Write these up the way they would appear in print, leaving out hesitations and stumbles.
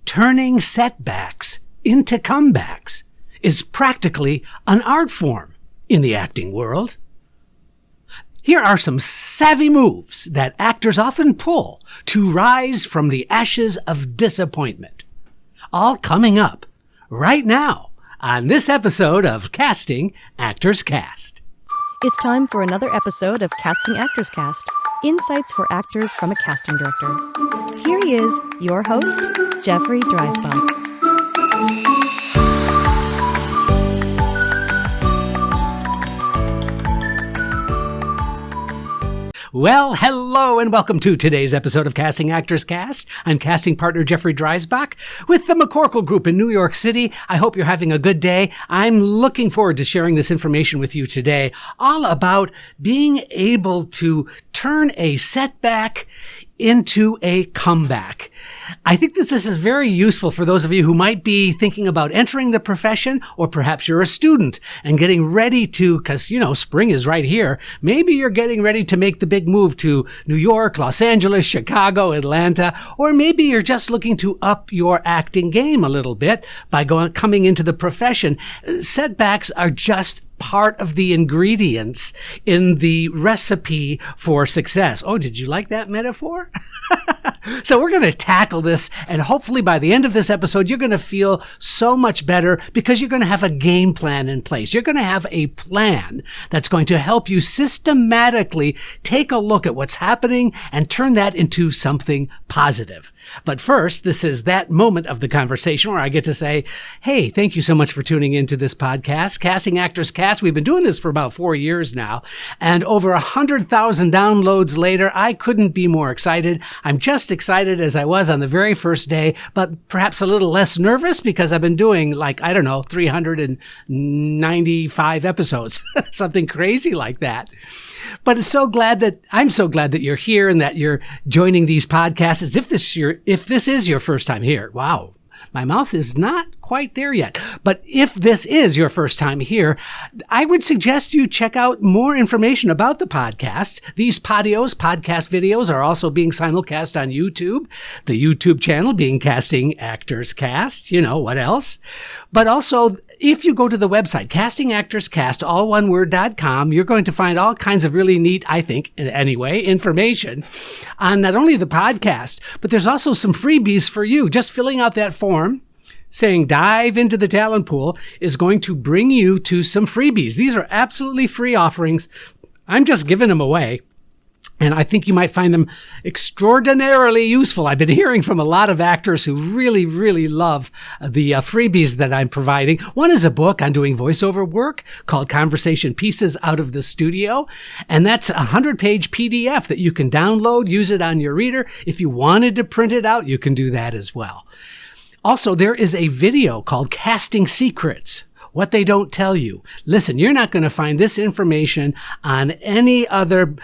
turning setbacks into comebacks is practically an art form in the acting world. Here are some savvy moves that actors often pull to rise from the ashes of disappointment. All coming up right now on this episode of Casting Actors Cast. It's time for another episode of Casting Actors Cast, insights for actors from a casting director. Here he is, your host, Jeffrey Dreisbach. Well, hello and welcome to today's episode of Casting Actors Cast. I'm casting partner Jeffrey Dreisbach with the McCorkle Group in New York City. I hope you're having a good day. I'm looking forward to sharing this information with you today, all about being able to turn a setback into a comeback. I think that this is very useful for those of you who might be thinking about entering the profession, or perhaps you're a student and getting ready to, because, spring is right here. Maybe you're getting ready to make the big move to New York, Los Angeles, Chicago, Atlanta, or maybe you're just looking to up your acting game a little bit by coming into the profession. Setbacks are just part of the ingredients in the recipe for success. Oh, did you like that metaphor? So we're going to tackle this, and hopefully by the end of this episode, you're going to feel so much better because you're going to have a game plan in place. You're going to have a plan that's going to help you systematically take a look at what's happening and turn that into something positive. But first, this is that moment of the conversation where I get to say, hey, thank you so much for tuning into this podcast, Casting Actors Cast. We've been doing this for about 4 years now, and over 100,000 downloads later, I couldn't be more excited. I'm just excited as I was on the very first day, but perhaps a little less nervous because I've been doing 395 episodes, something crazy like that. But I'm so glad that you're here and that you're joining these podcasts. As if this is your first time here. Wow. My mouth is not quite there yet. But if this is your first time here, I would suggest you check out more information about the podcast. These podcast videos are also being simulcast on YouTube, the YouTube channel being Casting Actors Cast. What else? But also, if you go to the website, castingactorscast.com, you're going to find all kinds of really neat, I think, anyway, information on not only the podcast, but there's also some freebies for you. Just filling out that form saying dive into the talent pool is going to bring you to some freebies. These are absolutely free offerings. I'm just giving them away. And I think you might find them extraordinarily useful. I've been hearing from a lot of actors who really, really love the freebies that I'm providing. One is a book on doing voiceover work called Conversation Pieces Out of the Studio. And that's a 100-page PDF that you can download, use it on your reader. If you wanted to print it out, you can do that as well. Also, there is a video called Casting Secrets. What they don't tell you. Listen, you're not going to find this information on any other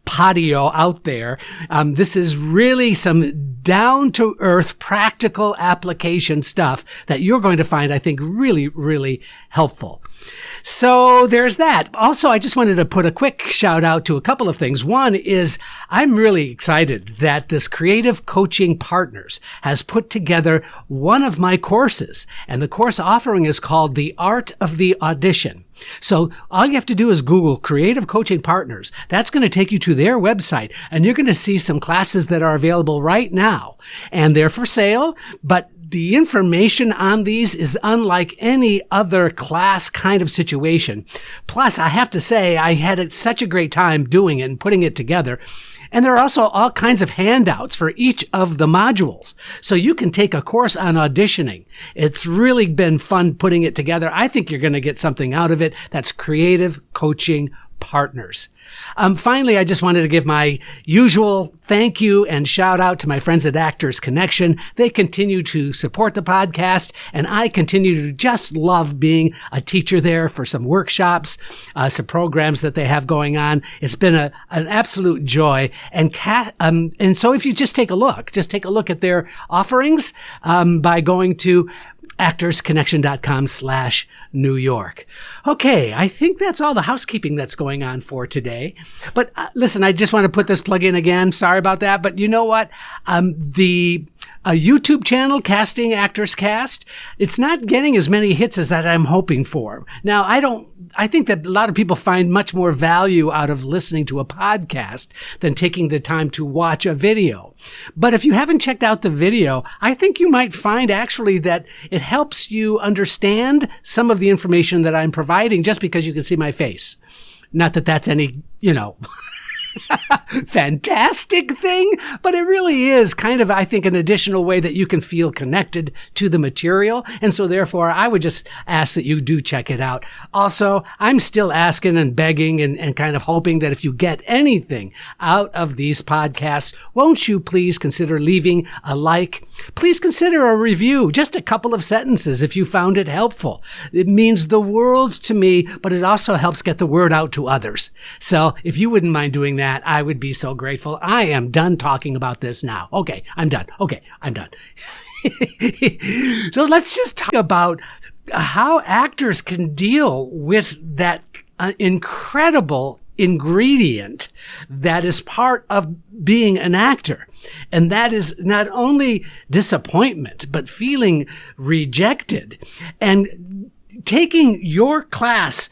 patio out there. This is really some down-to-earth, practical application stuff that you're going to find, I think, really, really helpful. So there's that. Also, I just wanted to put a quick shout out to a couple of things. One is I'm really excited that this Creative Coaching Partners has put together one of my courses, and the course offering is called The Art of the Audition. So all you have to do is Google Creative Coaching Partners. That's going to take you to their website, and you're going to see some classes that are available right now, and they're for sale, but the information on these is unlike any other class kind of situation. Plus, I have to say, I had such a great time doing it and putting it together. And there are also all kinds of handouts for each of the modules. So you can take a course on auditioning. It's really been fun putting it together. I think you're going to get something out of it. That's Creative Coaching Partners. Finally, I just wanted to give my usual thank you and shout out to my friends at Actors Connection. They continue to support the podcast, and I continue to just love being a teacher there for some workshops, some programs that they have going on. It's been an absolute joy. And so if you just take a look at their offerings by going to actorsconnection.com/New York. Okay, I think that's all the housekeeping that's going on for today. But listen, I just want to put this plug in again. Sorry about that. But you know what? The a YouTube channel, Casting Actors Cast. It's not getting as many hits as that I'm hoping for. Now, I think that a lot of people find much more value out of listening to a podcast than taking the time to watch a video. But if you haven't checked out the video, I think you might find actually that it helps you understand some of the information that I'm providing just because you can see my face. Not that that's any, fantastic thing, but it really is kind of, I think, an additional way that you can feel connected to the material. And so therefore, I would just ask that you do check it out. Also, I'm still asking and begging and kind of hoping that if you get anything out of these podcasts, won't you please consider leaving a like? Please consider a review, just a couple of sentences if you found it helpful. It means the world to me, but it also helps get the word out to others. So if you wouldn't mind doing that, I would be so grateful. I am done talking about this now. Okay, I'm done. So let's just talk about how actors can deal with that incredible ingredient that is part of being an actor. And that is not only disappointment, but feeling rejected and taking your class,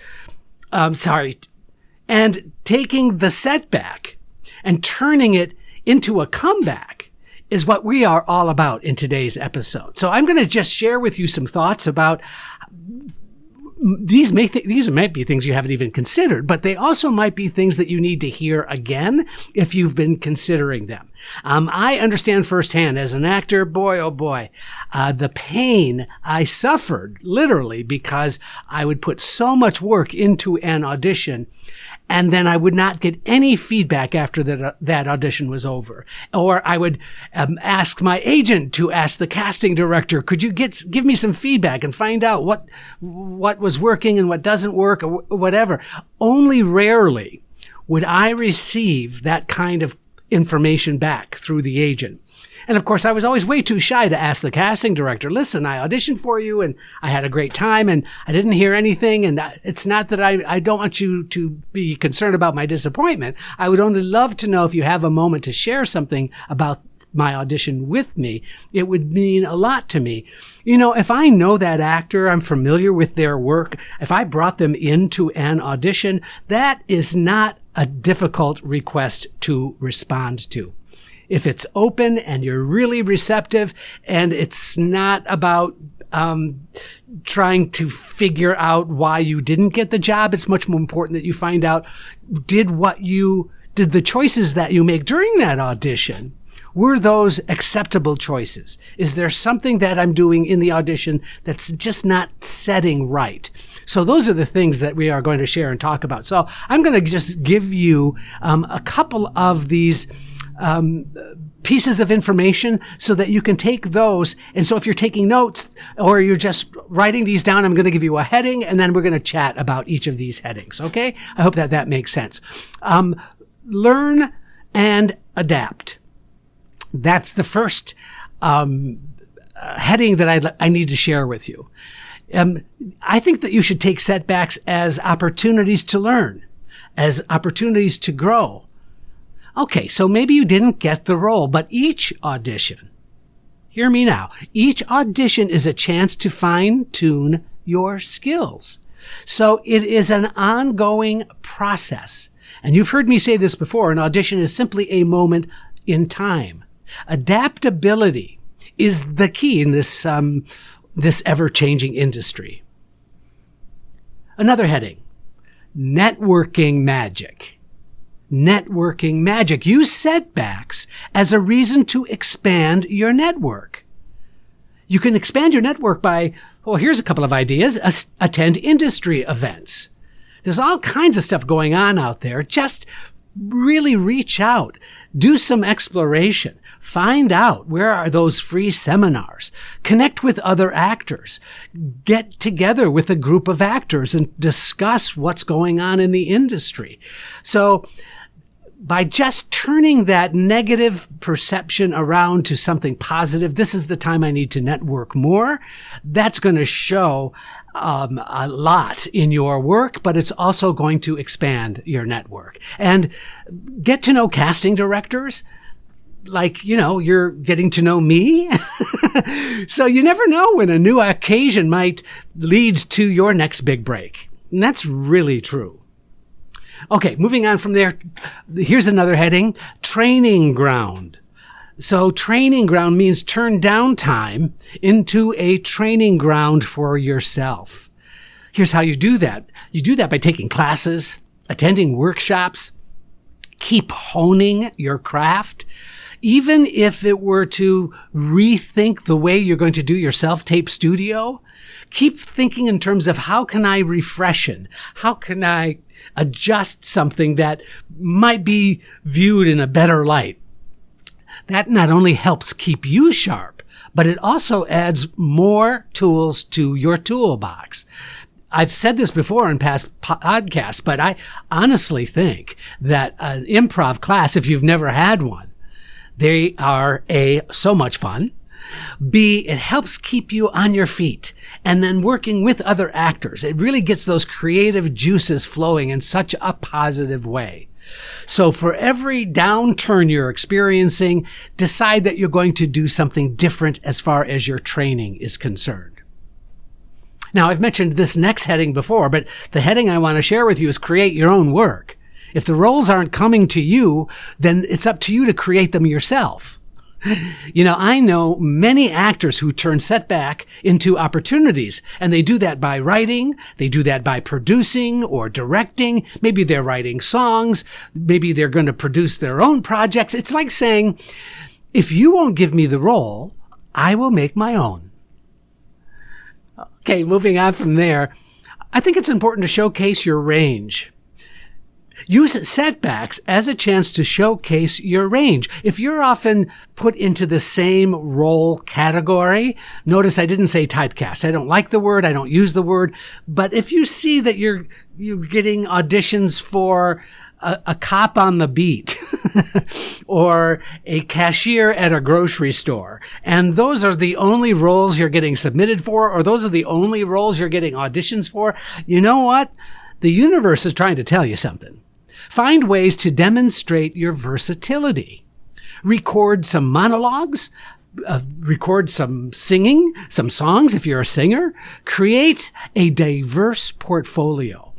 and taking the setback and turning it into a comeback is what we are all about in today's episode. So I'm going to just share with you some thoughts about these might be things you haven't even considered, but they also might be things that you need to hear again if you've been considering them. I understand firsthand as an actor, boy, oh boy, the pain I suffered literally because I would put so much work into an audition and then I would not get any feedback after that audition was over. Or I would ask my agent to ask the casting director, could you give me some feedback and find out what was working and what doesn't work or whatever. Only rarely would I receive that kind of information back through the agent. And of course, I was always way too shy to ask the casting director, listen, I auditioned for you and I had a great time and I didn't hear anything. And it's not that I don't want you to be concerned about my disappointment. I would only love to know if you have a moment to share something about my audition with me. It would mean a lot to me. If I know that actor, I'm familiar with their work, if I brought them into an audition, that is not a difficult request to respond to. If it's open and you're really receptive and it's not about trying to figure out why you didn't get the job, it's much more important that you find out, did the choices that you make during that audition, were those acceptable choices? Is there something that I'm doing in the audition that's just not setting right? So those are the things that we are going to share and talk about. So I'm going to just give you a couple of these pieces of information so that you can take those. And so if you're taking notes or you're just writing these down, I'm going to give you a heading and then we're going to chat about each of these headings. Okay? I hope that makes sense. Learn and adapt. That's the first heading that I need to share with you. I think that you should take setbacks as opportunities to learn, as opportunities to grow. Okay, so maybe you didn't get the role, but each audition, hear me now, each audition is a chance to fine-tune your skills. So it is an ongoing process. And you've heard me say this before, an audition is simply a moment in time. Adaptability is the key in this ever-changing industry. Another heading, networking magic. Networking magic. Use setbacks as a reason to expand your network. You can expand your network by, here's a couple of ideas. Attend industry events. There's all kinds of stuff going on out there. Just really reach out. Do some exploration. Find out where are those free seminars. Connect with other actors. Get together with a group of actors and discuss what's going on in the industry. So by just turning that negative perception around to something positive, this is the time I need to network more. That's going to show a lot in your work, but it's also going to expand your network. And get to know casting directors. like, you're getting to know me. So you never know when a new occasion might lead to your next big break. And that's really true. Okay, moving on from there, here's another heading, training ground. So training ground means turn downtime into a training ground for yourself. Here's how you do that. You do that by taking classes, attending workshops, keep honing your craft. Even if it were to rethink the way you're going to do your self-tape studio, keep thinking in terms of how can I refreshen? How can I adjust something that might be viewed in a better light? That not only helps keep you sharp, but it also adds more tools to your toolbox. I've said this before in past podcasts, but I honestly think that an improv class, if you've never had one, they are A, so much fun. B, it helps keep you on your feet. And then working with other actors, it really gets those creative juices flowing in such a positive way. So for every downturn you're experiencing, decide that you're going to do something different as far as your training is concerned. Now, I've mentioned this next heading before, but the heading I want to share with you is create your own work. If the roles aren't coming to you, then it's up to you to create them yourself. I know many actors who turn setback into opportunities, and they do that by writing, they do that by producing or directing. Maybe they're writing songs, maybe they're going to produce their own projects. It's like saying, if you won't give me the role, I will make my own. Okay, moving on from there, I think it's important to showcase your range. Use setbacks as a chance to showcase your range. If you're often put into the same role category, notice I didn't say typecast. I don't like the word. I don't use the word. But if you see that you're getting auditions for a cop on the beat or a cashier at a grocery store, and those are the only roles you're getting submitted for, or those are the only roles you're getting auditions for, you know what? The universe is trying to tell you something. Find ways to demonstrate your versatility. Record some monologues, record some singing, some songs if you're a singer. Create a diverse portfolio.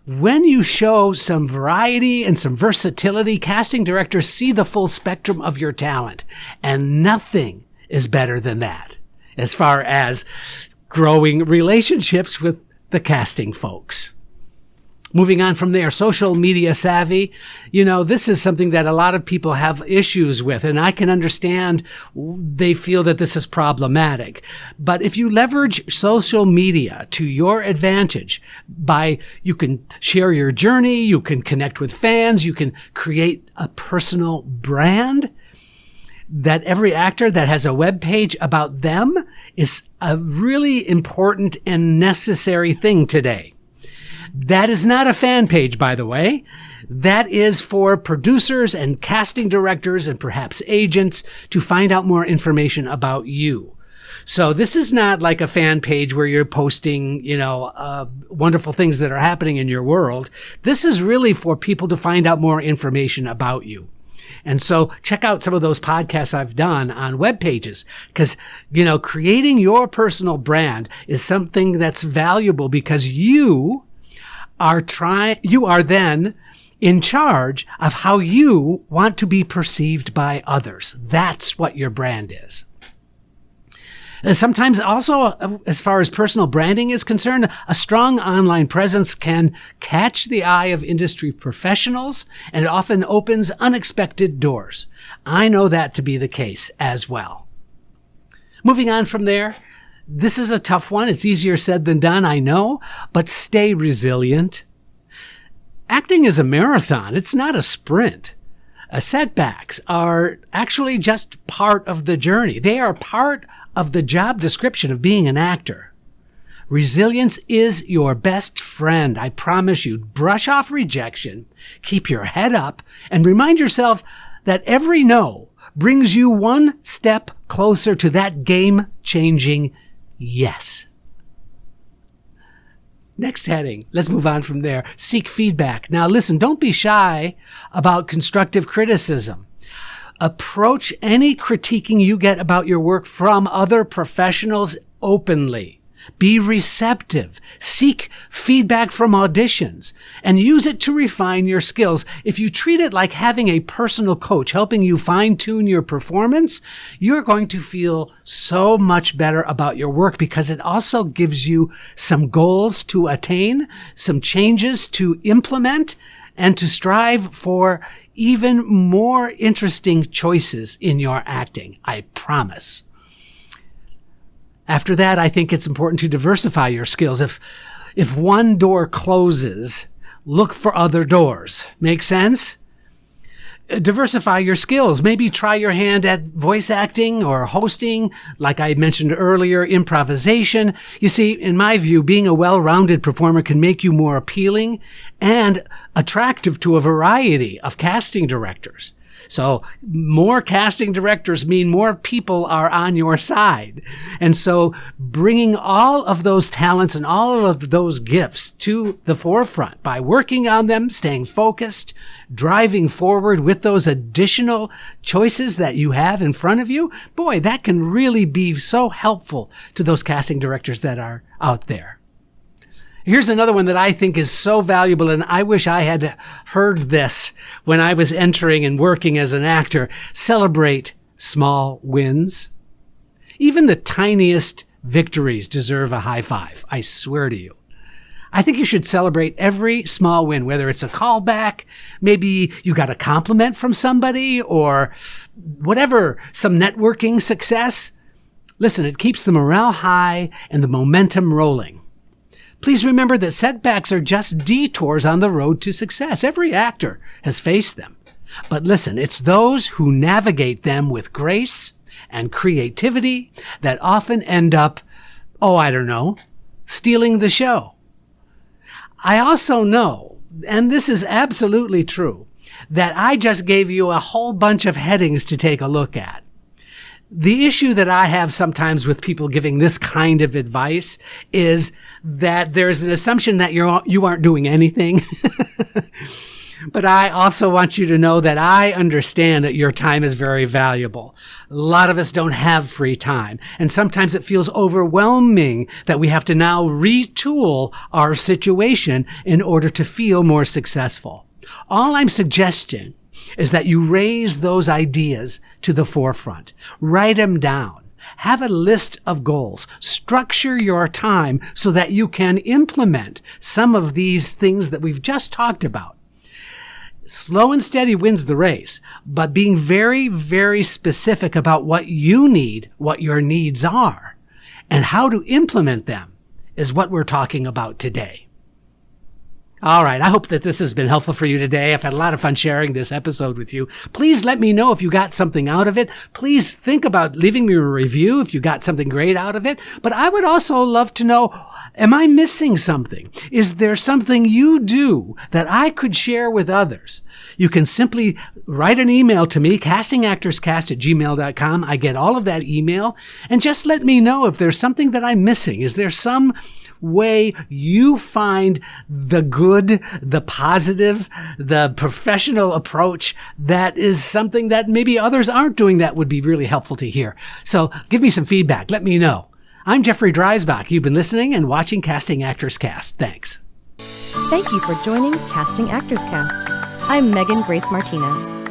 When you show some variety and some versatility, casting directors see the full spectrum of your talent, and nothing is better than that as far as growing relationships with the casting folks. Moving on from there, social media savvy. This is something that a lot of people have issues with, and I can understand they feel that this is problematic. But if you leverage social media to your advantage you can share your journey, you can connect with fans, you can create a personal brand, that every actor that has a web page about them is a really important and necessary thing today. That is not a fan page, by the way. That is for producers and casting directors and perhaps agents to find out more information about you. So this is not like a fan page where you're posting, wonderful things that are happening in your world. This is really for people to find out more information about you. And so check out some of those podcasts I've done on web pages because, creating your personal brand is something that's valuable because you are then in charge of how you want to be perceived by others. That's what your brand is. Sometimes also, as far as personal branding is concerned, a strong online presence can catch the eye of industry professionals, and it often opens unexpected doors. I know that to be the case as well. Moving on from there, this is a tough one. It's easier said than done, I know, but stay resilient. Acting is a marathon. It's not a sprint. Setbacks are actually just part of the journey. They are part of the job description of being an actor. Resilience is your best friend. I promise you. Brush off rejection, keep your head up, and remind yourself that every no brings you one step closer to that game-changing yes. Next heading. Let's move on from there. Seek feedback. Now listen, don't be shy about constructive criticism. Approach any critiquing you get about your work from other professionals openly. Be receptive. Seek feedback from auditions and use it to refine your skills. If you treat it like having a personal coach helping you fine-tune your performance, you're going to feel so much better about your work because it also gives you some goals to attain, some changes to implement, and to strive for even more interesting choices in your acting. I promise. After that, I think it's important to diversify your skills. If one door closes, look for other doors. Make sense? Diversify your skills. Maybe try your hand at voice acting or hosting, like I mentioned earlier, improvisation. You see, in my view, being a well-rounded performer can make you more appealing and attractive to a variety of casting directors. So more casting directors mean more people are on your side. And so bringing all of those talents and all of those gifts to the forefront by working on them, staying focused, driving forward with those additional choices that you have in front of you, boy, that can really be so helpful to those casting directors that are out there. Here's another one that I think is so valuable, and I wish I had heard this when I was entering and working as an actor. Celebrate small wins. Even the tiniest victories deserve a high five, I swear to you. I think you should celebrate every small win, whether it's a callback, maybe you got a compliment from somebody, or whatever, some networking success. Listen, it keeps the morale high and the momentum rolling. Please remember that setbacks are just detours on the road to success. Every actor has faced them. But listen, it's those who navigate them with grace and creativity that often end up, stealing the show. I also know, and this is absolutely true, that I just gave you a whole bunch of headings to take a look at. The issue that I have sometimes with people giving this kind of advice is that there's an assumption that you aren't doing anything. But I also want you to know that I understand that your time is very valuable. A lot of us don't have free time, and sometimes it feels overwhelming that we have to now retool our situation in order to feel more successful. All I'm suggesting is that you raise those ideas to the forefront. Write them down. Have a list of goals. Structure your time so that you can implement some of these things that we've just talked about. Slow and steady wins the race, but being very, very specific about what you need, what your needs are, and how to implement them is what we're talking about today. All right. I hope that this has been helpful for you today. I've had a lot of fun sharing this episode with you. Please let me know if you got something out of it. Please think about leaving me a review if you got something great out of it. But I would also love to know, am I missing something? Is there something you do that I could share with others? You can simply write an email to me, castingactorscast@gmail.com. I get all of that email. And just let me know if there's something that I'm missing. Is there some way you find the good, the positive, the professional approach that is something that maybe others aren't doing that would be really helpful to hear? So give me some feedback. Let me know. I'm Jeffrey Dreisbach. You've been listening and watching Casting Actors Cast. Thanks. Thank you for joining Casting Actors Cast. I'm Megan Grace Martinez.